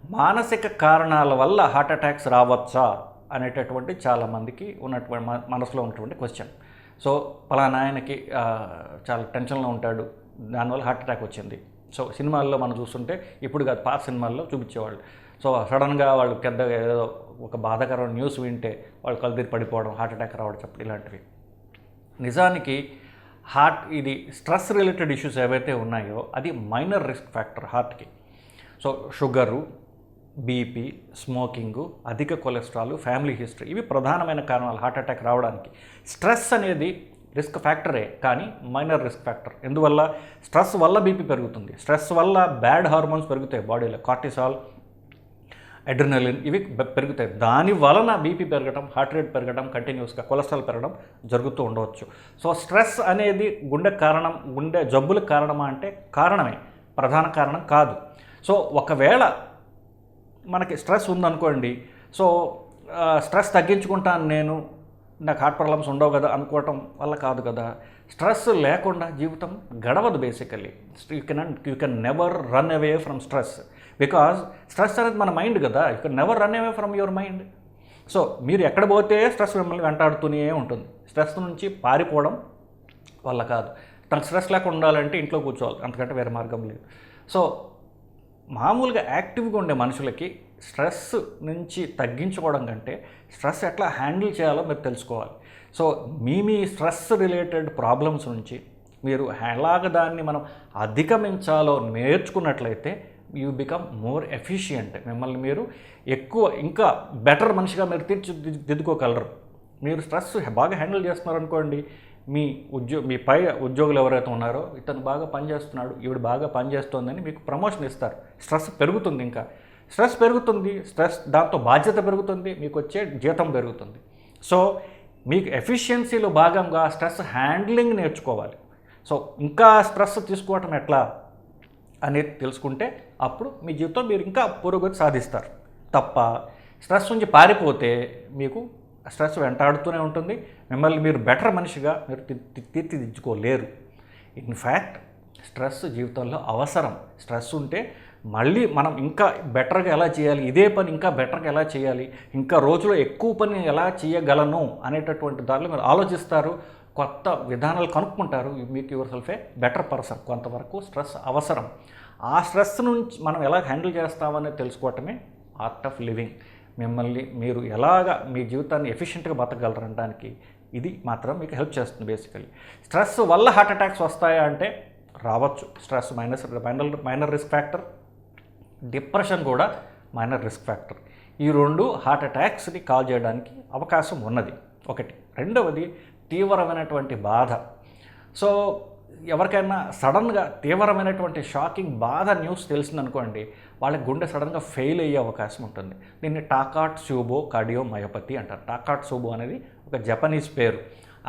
మానసిక కారణాల వల్ల హార్ట్ అటాక్స్ రావచ్చా అనేటటువంటి చాలామందికి ఉన్నటువంటి మనసులో ఉన్నటువంటి క్వశ్చన్. సో పలానా ఆయనకి చాలా టెన్షన్లో ఉంటాడు, దానివల్ల హార్ట్ అటాక్ వచ్చింది. సో సినిమాల్లో మనం చూస్తుంటే, ఇప్పుడు కాదు పాత సినిమాల్లో చూపించేవాళ్ళు. సో సడన్గా వాళ్ళు పెద్ద ఏదో ఒక బాధాకరమైన న్యూస్ వింటే వాళ్ళు కళ్ళు పడిపోవడం, హార్ట్ అటాక్ రావడం చెప్పడం ఇలాంటివి. నిజానికి ఇది స్ట్రెస్ రిలేటెడ్ ఇష్యూస్ ఏవైతే ఉన్నాయో అది మైనర్ రిస్క్ ఫ్యాక్టర్ హార్ట్కి. సో షుగరు, బీపీ, స్మోకింగు, అధిక కొలెస్ట్రాల్, ఫ్యామిలీ హిస్టరీ ఇవి ప్రధానమైన కారణాలు హార్ట్ అటాక్ రావడానికి. స్ట్రెస్ అనేది రిస్క్ ఫ్యాక్టరే, కానీ మైనర్ రిస్క్ ఫ్యాక్టర్. ఎందువల్ల? స్ట్రెస్ వల్ల బీపీ పెరుగుతుంది, స్ట్రెస్ వల్ల బ్యాడ్ హార్మోన్స్ పెరుగుతాయి బాడీలో, కార్టిసాల్, అడ్రినలిన్ ఇవి పెరుగుతాయి. దాని వలన బీపీ పెరగడం, హార్ట్ రేట్ పెరగడం, కంటిన్యూస్గా కొలెస్ట్రాల్ పెరగడం జరుగుతూ ఉండవచ్చు. సో స్ట్రెస్ అనేది గుండె జబ్బులకు కారణమా అంటే కారణమే, ప్రధాన కారణం కాదు. సో ఒకవేళ మనకి స్ట్రెస్ ఉందనుకోండి, సో స్ట్రెస్ తగ్గించుకుంటాను నేను, నాకు హార్ట్ ప్రాబ్లమ్స్ ఉండవు కదా అనుకోవటం వల్ల కాదు కదా. స్ట్రెస్ లేకుండా జీవితం గడవదు basically. You can never run away from stress, because stress అనేది మన మైండ్ కదా. You can never run away from your mind. So మీరు ఎక్కడ పోతే స్ట్రెస్ మిమ్మల్ని వెంటాడుతూనే ఉంటుంది. స్ట్రెస్ నుంచి పారిపోవడం వల్ల కాదు. తనకు స్ట్రెస్ లేకుండా ఉండాలంటే ఇంట్లో కూర్చోవాలి, అంతకంటే వేరే మార్గం లేదు. సో మామూలుగా యాక్టివ్గా ఉండే మనుషులకి స్ట్రెస్ నుంచి తగ్గించుకోవడం కంటే స్ట్రెస్ ఎట్లా హ్యాండిల్ చేయాలో మీరు తెలుసుకోవాలి. సో మీ స్ట్రెస్ రిలేటెడ్ ప్రాబ్లమ్స్ నుంచి మీరు ఎలాగ దాన్ని మనం అధిగమించాలో నేర్చుకున్నట్లయితే యూ బికమ్ మోర్ ఎఫిషియంట్. మిమ్మల్ని మీరు ఇంకా బెటర్ మనిషిగా మీరు తీర్చిదిద్దుకోగలరు. మీరు స్ట్రెస్ బాగా హ్యాండిల్ చేస్తున్నారనుకోండి, మీ పై ఉద్యోగులు ఎవరైతే ఉన్నారో, ఇతను బాగా పనిచేస్తున్నాడు, ఈవిడ బాగా పనిచేస్తుందని మీకు ప్రమోషన్ ఇస్తారు. స్ట్రెస్ పెరుగుతుంది, ఇంకా స్ట్రెస్ పెరుగుతుంది, దాంతో బాధ్యత పెరుగుతుంది, మీకు వచ్చే జీతం పెరుగుతుంది. సో మీకు ఎఫిషియన్సీలో భాగంగా స్ట్రెస్ హ్యాండ్లింగ్ నేర్చుకోవాలి. సో ఇంకా స్ట్రెస్ తీసుకోవటం ఎట్లా అనేది తెలుసుకుంటే అప్పుడు మీ జీవితం మీరు ఇంకా పురోగతి సాధిస్తారు. తప్ప స్ట్రెస్ నుంచి పారిపోతే మీకు స్ట్రెస్ వెంటాడుతూనే ఉంటుంది, మిమ్మల్ని మీరు బెటర్ మనిషిగా మీరు తీర్చిదిద్దుకోలేరు. ఇన్ఫ్యాక్ట్ స్ట్రెస్ జీవితంలో అవసరం. స్ట్రెస్ ఉంటే మళ్ళీ మనం ఇంకా బెటర్గా ఎలా చేయాలి, ఇదే పని ఇంకా బెటర్గా ఎలా చేయాలి, ఇంకా రోజులో ఎక్కువ పని ఎలా చేయగలను అనేటటువంటి దానిలో మీరు ఆలోచిస్తారు, కొత్త విధానాలు కనుక్కుంటారు. మీకు your self A better person. కొంతవరకు స్ట్రెస్ అవసరం. ఆ స్ట్రెస్ నుంచి మనం ఎలా హ్యాండిల్ చేస్తామనేది తెలుసుకోవటమే ఆర్ట్ ఆఫ్ లివింగ్. మిమ్మల్ని మీరు ఎలాగా మీ జీవితాన్ని ఎఫిషియెంట్గా బతకగలరనడానికి ఇది మాత్రం మీకు హెల్ప్ చేస్తుంది. బేసికలీ స్ట్రెస్ వల్ల హార్ట్ అటాక్స్ వస్తాయా అంటే రావచ్చు. Stress minor risk factor, depression కూడా మైనర్ రిస్క్ ఫ్యాక్టర్. ఈ రెండు హార్ట్ అటాక్స్ని కాల్ చేయడానికి అవకాశం ఉన్నది ఒకటి. రెండవది తీవ్రమైనటువంటి బాధ. సో ఎవరికైనా సడన్గా తీవ్రమైనటువంటి షాకింగ్ బాధ న్యూస్ తెలిసిందనుకోండి, వాళ్ళకి గుండె సడన్గా ఫెయిల్ అయ్యే అవకాశం ఉంటుంది. దీన్ని టాకాట్సుబో కార్డియోమయోపతి అంటారు. టాకాట్సుబో అనేది ఒక జపనీస్ పేరు.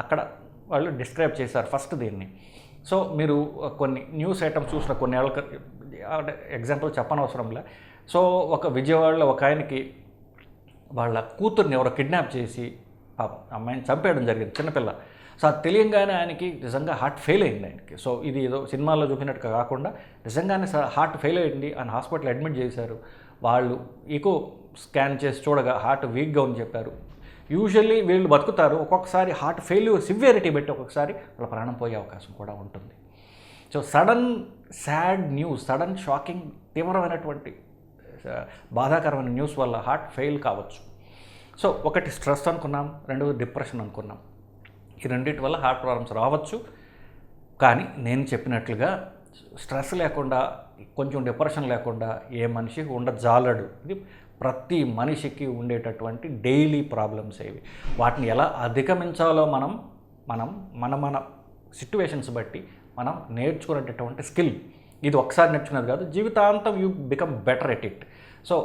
అక్కడ వాళ్ళు డిస్క్రైబ్ చేశారు ఫస్ట్ దీన్ని. సో మీరు కొన్ని న్యూస్ ఐటమ్స్ చూసిన కొన్ని ఏళ్ళ ఎగ్జాంపుల్ చెప్పనవసరంలే. సో ఒక విజయవాడలో ఒక ఆయనకి వాళ్ళ కూతుర్ని ఎవరో కిడ్నాప్ చేసి అమ్మాయిని చంపేయడం జరిగింది, చిన్నపిల్ల. సో అది తెలియంగానే ఆయనకి నిజంగా హార్ట్ ఫెయిల్ అయింది ఆయనకి. సో ఇది ఏదో సినిమాల్లో చూపినట్టుగా కాకుండా నిజంగానే హార్ట్ ఫెయిల్ అయింది అని హాస్పిటల్ అడ్మిట్ చేశారు. వాళ్ళు ఈకో స్కాన్ చేసి చూడగా హార్ట్ వీక్గా ఉందని చెప్పారు. యూజువల్లీ వీళ్ళు బతుకుతారు, ఒక్కొక్కసారి హార్ట్ ఫెయిల్యూర్ సివియారిటీ బట్టి ఒక్కొక్కసారి వాళ్ళ ప్రాణం పోయే అవకాశం కూడా ఉంటుంది. So sudden sad news, sudden shocking తీవ్రమైనటువంటి బాధాకరమైన న్యూస్ వల్ల హార్ట్ ఫెయిల్ కావచ్చు. సో ఒకటి స్ట్రెస్ అనుకున్నాం, రెండవది డిప్రెషన్ అనుకున్నాం. ఈ రెండింటి వల్ల హార్ట్ ప్రాబ్లమ్స్ రావచ్చు. కానీ నేను చెప్పినట్లుగా స్ట్రెస్ లేకుండా, కొంచెం డిప్రెషన్ లేకుండా ఏ మనిషి ఉండజాలడు. ఇది ప్రతి మనిషికి ఉండేటటువంటి డైలీ ప్రాబ్లమ్స్ ఇవి. వాటిని ఎలా అధిగమించాలో మన సిట్యువేషన్స్ బట్టి మనం నేర్చుకునేటటువంటి స్కిల్. ఇది ఒకసారి నేర్చుకునేది కాదు, జీవితాంతం you become better at it. So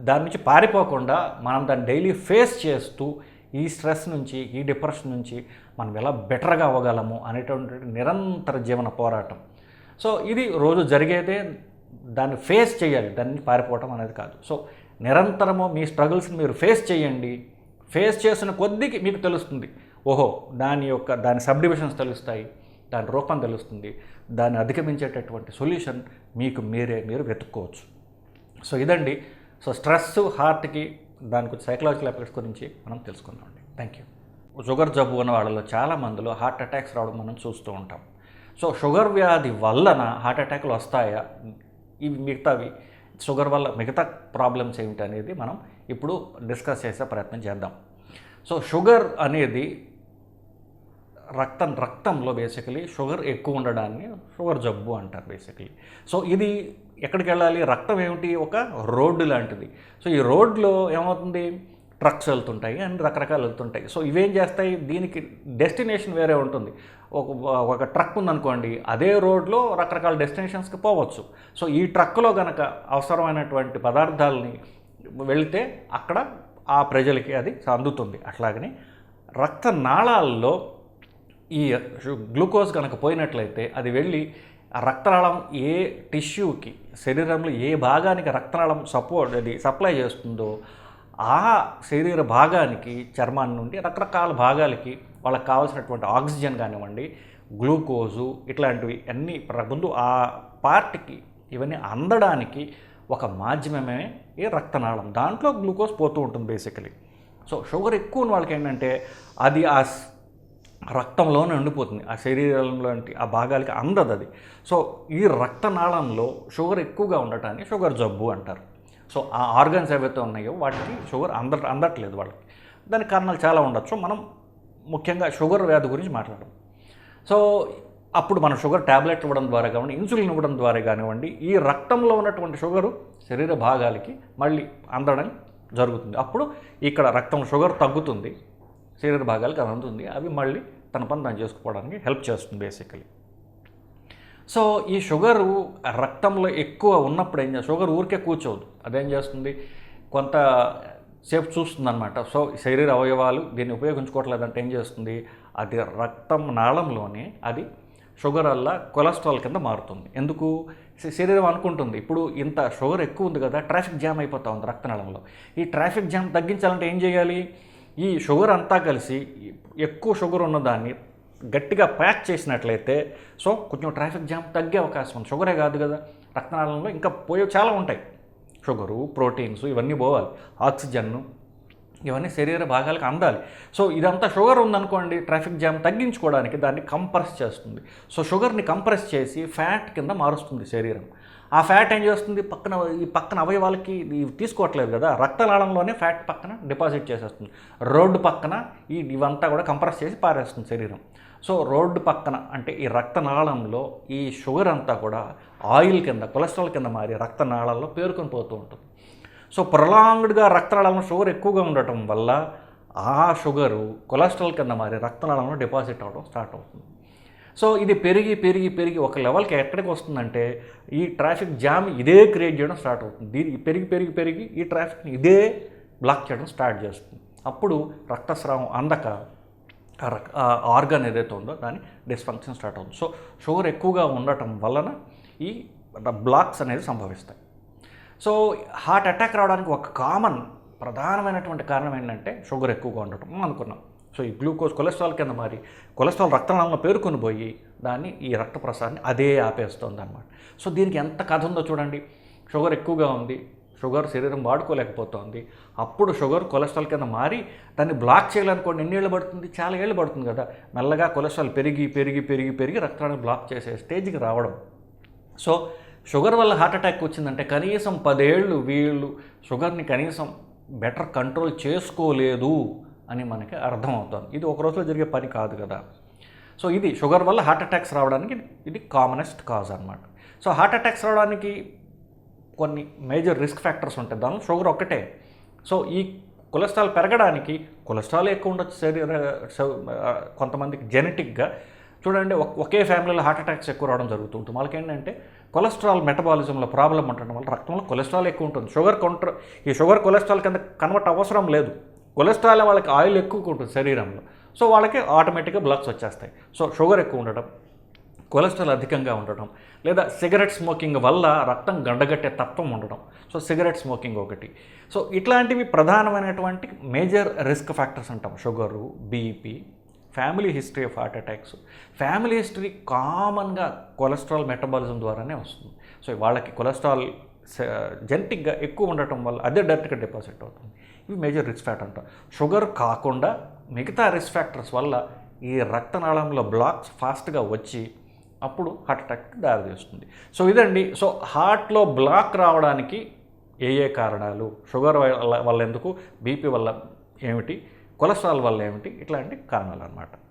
దాని నుంచి పారిపోకుండా మనం దాన్ని డైలీ ఫేస్ చేస్తూ ఈ స్ట్రెస్ నుంచి, ఈ డిప్రెషన్ నుంచి మనం ఎలా బెటర్గా అవ్వగలము అనేటువంటి నిరంతర జీవన పోరాటం. సో ఇది రోజు జరిగేదే, దాన్ని ఫేస్ చేయాలి, దాని నుంచి పారిపోవటం అనేది కాదు. సో నిరంతరము మీ స్ట్రగుల్స్ని మీరు ఫేస్ చేయండి. ఫేస్ చేసిన కొద్దికి మీకు తెలుస్తుంది, ఓహో దాని సబ్డివిజన్స్ తెలుస్తాయి, దాని రూపం తెలుస్తుంది, దాన్ని అధిగమించేటటువంటి సొల్యూషన్ మీరు వెతుక్కోవచ్చు. సో ఇదండి సో స్ట్రెస్ హార్ట్కి దానికి సైకలాజికల్ ఎఫెక్ట్స్ గురించి మనం తెలుసుకుందామండి. Thank you. షుగర్ జబ్బు ఉన్న వాళ్ళలో చాలా మందిలో హార్ట్ అటాక్స్ రావడం మనం చూస్తూ ఉంటాం. సో షుగర్ వ్యాధి వలన హార్ట్ అటాక్లు వస్తాయా, ఇవి మిగతావి షుగర్ వల్ల మిగతా ప్రాబ్లమ్స్ ఏమిటి అనేది మనం ఇప్పుడు డిస్కస్ చేసే ప్రయత్నం చేద్దాం. సో షుగర్ అనేది రక్తంలో బేసికలీ షుగర్ ఎక్కువ ఉండడాన్ని షుగర్ జబ్బు అంటారు బేసికలీ. సో ఇది ఎక్కడికి వెళ్ళాలి, రక్తం ఏమిటి, ఒక రోడ్డు లాంటిది. సో ఈ రోడ్లో ఏమవుతుంది, ట్రక్స్ వెళ్తుంటాయి అండ్ రకరకాలు వెళ్తుంటాయి. సో ఇవేం చేస్తాయి, దీనికి డెస్టినేషన్ వేరే ఉంటుంది. ఒక ట్రక్ ఉందనుకోండి, అదే రోడ్లో రకరకాల డెస్టినేషన్స్కి పోవచ్చు. సో ఈ ట్రక్లో కనుక అవసరమైనటువంటి పదార్థాలని వెళితే అక్కడ ఆ ప్రజలకి అది అందుతుంది. అట్లాగని రక్తనాళాల్లో ఈ గ్లూకోజ్ కనుక పోయినట్లయితే అది వెళ్ళి ఆ రక్తనాళం ఏ టిష్యూకి, శరీరంలో ఏ భాగానికి రక్తనాళం సప్లై చేస్తుందో ఆ శరీర భాగానికి, చర్మాన్ని నుండి రకరకాల భాగాలకి వాళ్ళకి కావాల్సినటువంటి ఆక్సిజన్ కానివ్వండి, గ్లూకోజు ఇట్లాంటివి అన్నీ ముందు ఆ పార్ట్కి ఇవన్నీ అందడానికి ఒక మాధ్యమమే ఈ రక్తనాళం. దాంట్లో గ్లూకోజ్ పోతూ ఉంటుంది బేసికలీ. సో షుగర్ ఎక్కువ ఉన్న వాళ్ళకి ఏంటంటే అది ఆ రక్తంలోనే ఉండిపోతుంది, ఆ శరీరంలోంటి ఆ భాగాలకి అందదు అది. సో ఈ రక్తనాళంలో షుగర్ ఎక్కువగా ఉండటాన్ని షుగర్ జబ్బు అంటారు. సో ఆ ఆర్గన్స్ ఏవైతే ఉన్నాయో వాటికి షుగర్ అందట్లేదు వాళ్ళకి. దానికి కారణాలు చాలా ఉండొచ్చు. మనం ముఖ్యంగా షుగర్ వ్యాధి గురించి మాట్లాడడం. సో అప్పుడు మనం షుగర్ ట్యాబ్లెట్ ఇవ్వడం ద్వారా కానివ్వండి, ఇన్సులిన్ ఇవ్వడం ద్వారా కానివ్వండి, ఈ రక్తంలో ఉన్నటువంటి షుగరు శరీర భాగాలకి మళ్ళీ అందడం జరుగుతుంది. అప్పుడు ఇక్కడ రక్తం షుగర్ తగ్గుతుంది, శరీర భాగాలకు అందుతుంది, అవి మళ్ళీ తన పని దాన్ని చేసుకోవడానికి హెల్ప్ చేస్తుంది బేసికలీ. సో ఈ షుగరు రక్తంలో ఎక్కువ ఉన్నప్పుడు ఏం చేస్తుంది, షుగర్ ఊరికే కూర్చోదు, అదేం చేస్తుంది, కొంత సేపు చూస్తుంది అనమాట. సో శరీర అవయవాలు దీన్ని ఉపయోగించుకోవట్లేదంటే ఏం చేస్తుంది, అది రక్తం నాళంలోనే అది షుగర్ వల్ల కొలెస్ట్రాల్ కింద మారుతుంది. ఎందుకు, శరీరం అనుకుంటుంది ఇప్పుడు ఇంత షుగర్ ఎక్కువ ఉంది కదా, ట్రాఫిక్ జామ్ అయిపోతూ ఉంది రక్తనాళంలో. ఈ ట్రాఫిక్ జామ్ తగ్గించాలంటే ఏం చేయాలి, ఈ షుగర్ అంతా కలిసి ఎక్కువ షుగర్ ఉన్నదాన్ని గట్టిగా ప్యాక్ చేసినట్లయితే సో కొంచెం ట్రాఫిక్ జామ్ తగ్గే అవకాశం ఉంది. షుగరే కాదు కదా, రక్తనాళంలో ఇంకా పోయేవి చాలా ఉంటాయి. షుగరు, ప్రోటీన్స్ ఇవన్నీ పోవాలి, ఆక్సిజన్ను ఇవన్నీ శరీర భాగాలకు అందాలి. సో ఇదంతా షుగర్ ఉందనుకోండి, ట్రాఫిక్ జామ్ తగ్గించుకోవడానికి దాన్ని కంప్రెస్ చేస్తుంది. సో షుగర్ని కంప్రెస్ చేసి ఫ్యాట్ కింద మారుస్తుంది శరీరం. ఆ ఫ్యాట్ ఏం చేస్తుంది, పక్కన అవయవాలకి తీసుకోవట్లేదు కదా, రక్తనాళంలోనే ఫ్యాట్ పక్కన డిపాజిట్ చేసేస్తుంది. రోడ్డు పక్కన ఇవంతా కూడా కంప్రెస్ చేసి పారేస్తుంది శరీరం. సో రోడ్డు పక్కన అంటే ఈ రక్తనాళంలో ఈ షుగర్ అంతా కూడా ఆయిల్ కింద, కొలెస్ట్రాల్ కింద మారి రక్తనాళాల్లో పేరుకొని పోతూ ఉంటుంది. సో ప్రొలాంగ్డ్గా రక్తనాళంలో షుగర్ ఎక్కువగా ఉండటం వల్ల ఆ షుగరు కొలెస్ట్రాల్ కింద మారి రక్తనాళంలో డిపాజిట్ అవ్వడం స్టార్ట్ అవుతుంది. సో ఇది పెరిగి పెరిగి పెరిగి ఒక లెవెల్కి ఎక్కడికి వస్తుందంటే ఈ ట్రాఫిక్ జామ్ ఇదే క్రియేట్ చేయడం స్టార్ట్ అవుతుంది. దీనికి పెరిగి పెరిగి పెరిగి ఈ ట్రాఫిక్ని ఇదే బ్లాక్ చేయడం స్టార్ట్ చేస్తుంది. అప్పుడు రక్తస్రావం అందక ఆర్గాన్ ఏదైతే ఉందో దాని డిస్ఫంక్షన్ స్టార్ట్ అవుతుంది. సో షుగర్ ఎక్కువగా ఉండటం వలన ఈ బ్లాక్స్ అనేది సంభవిస్తాయి. సో హార్ట్ అటాక్ రావడానికి ఒక ప్రధానమైనటువంటి కారణం ఏంటంటే షుగర్ ఎక్కువగా ఉండటం అనుకున్నాం. సో ఈ గ్లూకోజ్ కొలెస్ట్రాల్ కింద మారి కొలెస్ట్రాల్ రక్తనాళంలో పేరుకొని పోయి దాన్ని ఈ రక్త ప్రసారాన్ని అదే ఆపేస్తుంది అన్నమాట. సో దీనికి ఎంత కథ ఉందో చూడండి. షుగర్ ఎక్కువగా ఉంది, షుగర్ శరీరం వాడుకోలేకపోతుంది, అప్పుడు షుగర్ కొలెస్ట్రాల్ కింద మారి దాన్ని బ్లాక్ చేయాలనుకోండి ఎన్ని ఏళ్ళు పడుతుంది, చాలా ఏళ్ళు పడుతుంది కదా. మెల్లగా కొలెస్ట్రాల్ పెరిగి పెరిగి పెరిగి పెరిగి రక్తాన్ని బ్లాక్ చేసే స్టేజ్కి రావడం. సో షుగర్ వల్ల హార్ట్ అటాక్ వచ్చిందంటే కనీసం 10 ఏళ్ళు వీళ్ళు షుగర్ని కనీసం బెటర్ కంట్రోల్ చేసుకోలేదు అని మనకి అర్థమవుతుంది. ఇది ఒక రోజులో జరిగే పని కాదు కదా. సో ఇది షుగర్ వల్ల హార్ట్ అటాక్స్ రావడానికి ఇది కామనెస్ట్ కాజ్ అనమాట. సో హార్ట్ అటాక్స్ రావడానికి కొన్ని మేజర్ రిస్క్ ఫ్యాక్టర్స్ ఉంటాయి, దానిలో షుగర్ ఒక్కటే. సో ఈ కొలెస్ట్రాల్ పెరగడానికి కొలెస్ట్రాల్ ఎక్కువ ఉండొచ్చు కొంతమందికి జెనెటిక్గా. చూడండి, ఒకే ఫ్యామిలీలో హార్ట్ అటాక్స్ ఎక్కువ రావడం జరుగుతుంటుంది. వాళ్ళకి ఏంటంటే కొలెస్ట్రాల్ మెటబాలిజంలో ప్రాబ్లం ఉండటం వల్ల రక్తంలో కొలెస్ట్రాల్ ఎక్కువ ఉంటుంది. ఈ షుగర్ కొలెస్ట్రాల్ కింద కన్వర్ట్ అవసరం లేదు, కొలెస్ట్రాల్ వాళ్ళకి ఆయిల్ ఎక్కువ ఉంటుంది శరీరంలో. సో వాళ్ళకి ఆటోమేటిక్గా బ్లాక్స్ వచ్చేస్తాయి. సో షుగర్ ఎక్కువ ఉండటం, కొలెస్ట్రాల్ అధికంగా ఉండటం, లేదా సిగరెట్ స్మోకింగ్ వల్ల రక్తం గడ్డగట్టే తత్వం ఉండడం. సో సిగరెట్ స్మోకింగ్ ఒకటి. సో ఇట్లాంటివి ప్రధానమైనటువంటి మేజర్ రిస్క్ ఫ్యాక్టర్స్ అంటాం. Sugar, BP, family history of heart attacks. Family history కామన్గా కొలెస్ట్రాల్ మెటబాలిజం ద్వారానే వస్తుంది. సో వాళ్ళకి కొలెస్ట్రాల్ జెనెటిక్గా ఎక్కువ ఉండటం వల్ల అదే డైరెక్ట్గా డిపాజిట్ అవుతుంది. ఇవి మేజర్ రిస్క్ ఫ్యాక్టర్ అంటారు. షుగర్ కాకుండా మిగతా రిస్క్ ఫ్యాక్టర్స్ వల్ల ఈ రక్తనాళంలో బ్లాక్స్ ఫాస్ట్గా వచ్చి అప్పుడు హార్ట్ అటాక్కి దారితీస్తుంది. సో ఇదండి. సో హార్ట్లో బ్లాక్ రావడానికి ఏ కారణాలు, షుగర్ వల్ల ఎందుకు, బీపీ వల్ల ఏమిటి, కొలెస్ట్రాల్ వల్ల ఏమిటి, ఇట్లాంటి కారణాలు అన్నమాట.